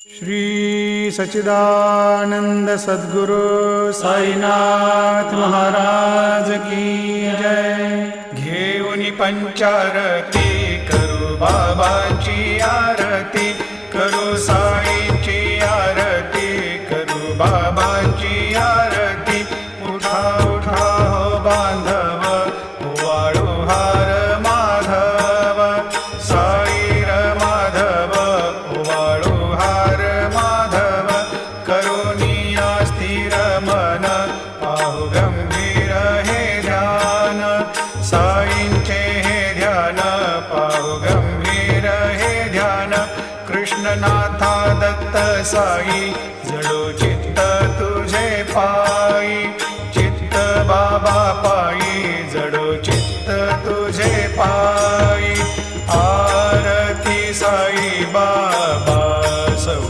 श्री सच्चिदानंद सद्गुरु साईनाथ महाराज की जय। घेऊन पंचारती करू बाबाची आरती, करू साईंची आरती, करू बाबांची आरती। उठा उठा हो बांधव, वाळू हार माधव, साई र माधव, वाळू हार माधव। करुणिया स्थिर मन, पाहु गंभीर हे ध्यान, साईंचे हे ध्यान, पाहु गंभीर हे ध्यान। कृष्णनाथा दत्त साई, जडो चित्त तुझे पा